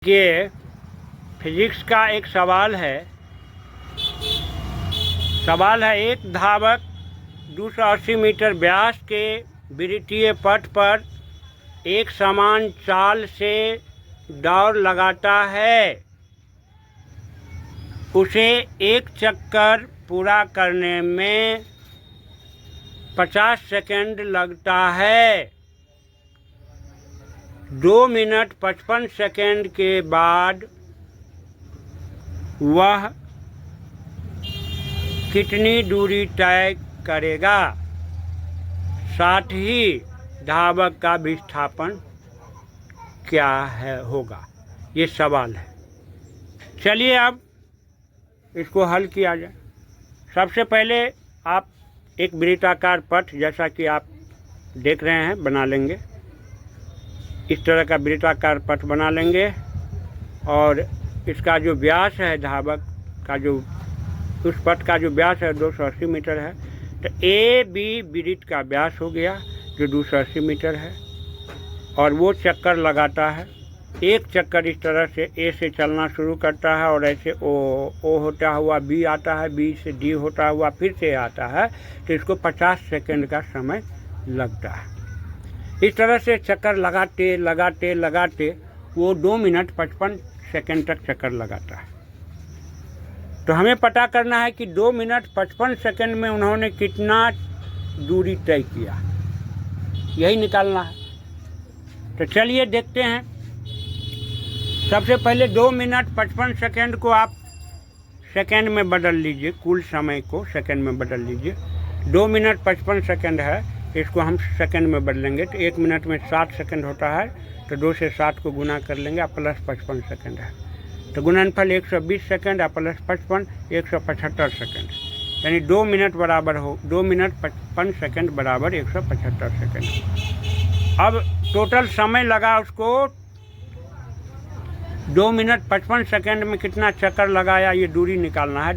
ये फिजिक्स का एक सवाल है। एक धावक 280 मीटर व्यास के वृत्तीय पथ पर एक समान चाल से दौड़ लगाता है। उसे एक चक्कर पूरा करने में 50 सेकंड लगता है। 2 मिनट 55 सेकंड के बाद वह कितनी दूरी तय करेगा? साथ ही धावक का विस्थापन क्या होगा? ये सवाल है। चलिए अब इसको हल किया जाए। सबसे पहले आप एक वृत्ताकार पथ जैसा कि आप देख रहे हैं बना लेंगे। इस तरह का वृत्ताकार पथ बना लेंगे और इसका जो व्यास है धावक का, जो उस पथ का जो व्यास है 280 मीटर है, तो ए बी वृत्त का व्यास हो गया जो 280 मीटर है और वो चक्कर लगाता है। एक चक्कर इस तरह से ए से चलना शुरू करता है और ऐसे ओ होता हुआ बी आता है, बी से डी होता हुआ फिर से आता है, तो इसको 50 सेकंड का समय लगता है। इस तरह से चक्कर लगाते लगाते लगाते वो 2 मिनट 55 सेकंड तक चक्कर लगाता है। तो हमें पता करना है कि 2 मिनट 55 सेकंड में उन्होंने कितना दूरी तय किया, यही निकालना है। तो चलिए देखते हैं। सबसे पहले 2 मिनट 55 सेकंड को आप सेकंड में बदल लीजिए, कुल समय को सेकंड में बदल लीजिए। 2 मिनट 55 सेकंड है, इसको हम सेकंड में बदलेंगे तो 1 मिनट में 60 सेकंड होता है, तो 2 से 60 को गुना कर लेंगे, प्लस 55 सेकंड है, तो गुणनफल 120 सेकंड प्लस 55 175 सेकंड, यानी 2 मिनट बराबर हो 2 मिनट 55 सेकंड बराबर 175 सेकंड। अब टोटल समय लगा उसको 2 मिनट 55 सेकंड में कितना चक्कर लगाया, ये दूरी निकालना है।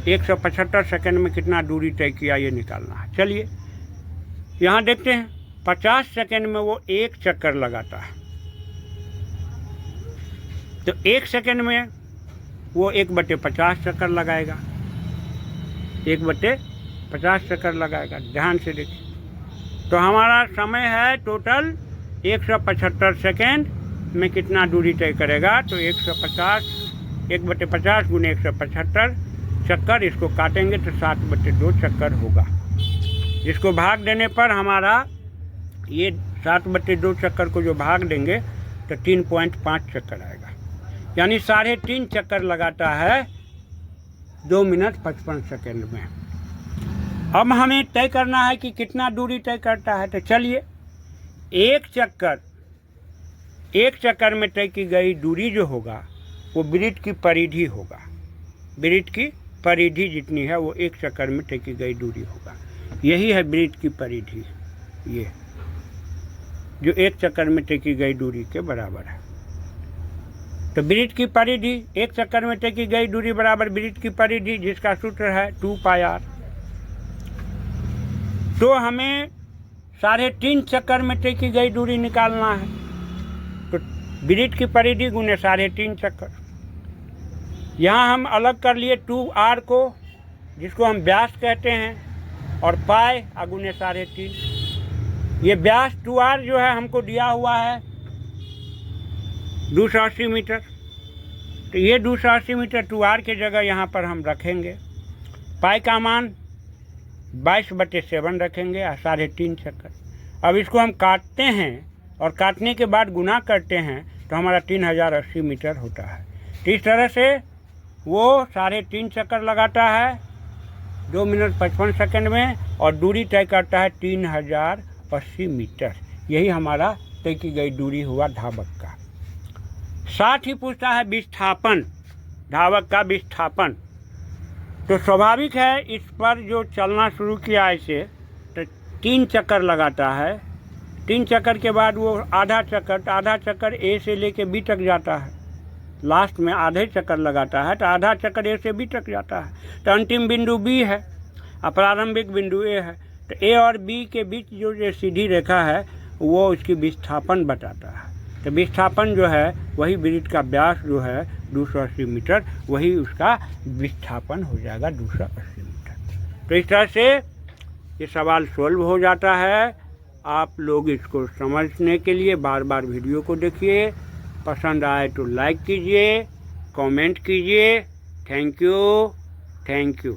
175 सेकंड में कितना दूरी तय किया, ये निकालना है। चलिए यहाँ देखते हैं। 50 सेकंड में वो एक चक्कर लगाता है, तो 1 सेकंड में वो 1/50 चक्कर लगाएगा, 1/50 चक्कर लगाएगा। ध्यान से देखिए। तो हमारा समय है टोटल 175 सेकंड में कितना दूरी तय करेगा, तो 150 1/50 गुने 175 चक्कर, इसको काटेंगे तो 7/2 चक्कर होगा। इसको भाग देने पर हमारा ये 7/2 चक्कर को जो भाग देंगे तो 3.5 चक्कर आएगा, यानी 3.5 चक्कर लगाता है 2 मिनट 55 सेकंड में। अब हमें तय करना है कि कितना दूरी तय करता है। तो चलिए एक चक्कर में तय की गई दूरी जो होगा वो वृत्त की परिधि होगा। वृत्त की परिधि जितनी है वो एक चक्कर में तय की गई दूरी होगा। यही है वृत्त की परिधि, ये जो एक चक्कर में तय की गई दूरी के बराबर है। तो वृत्त की परिधि, एक चक्कर में तय की गई दूरी बराबर वृत्त की परिधि, जिसका सूत्र है 2πr। तो हमें 3.5 चक्कर में तय की गई दूरी निकालना है, तो वृत्त की परिधि गुने 3.5 चक्कर। यहाँ हम अलग कर लिए 2r को, जिसको हम व्यास कहते हैं, और पाई गुने 3.5। ये व्यास 2r जो है हमको दिया हुआ है 280 मीटर, तो ये 280 मीटर 2r के जगह यहाँ पर हम रखेंगे। पाई का मान 22/7 रखेंगे और 3.5 चक्कर। अब इसको हम काटते हैं और काटने के बाद गुना करते हैं तो हमारा 3080 मीटर होता है। तो इस तरह से वो 3.5 चक्कर लगाता है 2 मिनट 55 सेकंड में और दूरी तय करता है 3080 मीटर। यही हमारा तय की गई दूरी हुआ धावक का। साथ ही पूछता है विस्थापन, धावक का विस्थापन। तो स्वाभाविक है इस पर जो चलना शुरू किया ऐसे, तो 3 चक्कर लगाता है। 3 चक्कर के बाद वो आधा चक्कर ए से लेके बी तक जाता है। लास्ट में आधे चक्कर लगाता है तो आधा चक्कर ए से बी तक जाता है, तो अंतिम बिंदु बी है और प्रारंभिक बिंदु ए है। तो ए और बी के बीच जो सीधी रेखा है वो उसकी विस्थापन बताता है। तो विस्थापन जो है वही ब्रिज का व्यास जो है 280 मीटर, वही उसका विस्थापन हो जाएगा 280 मीटर। तो इस तरह से ये सवाल सोल्व हो जाता है। आप लोग इसको समझने के लिए बार बार वीडियो को देखिए, पसंद आए तो लाइक कीजिए, कमेंट कीजिए। Thank you.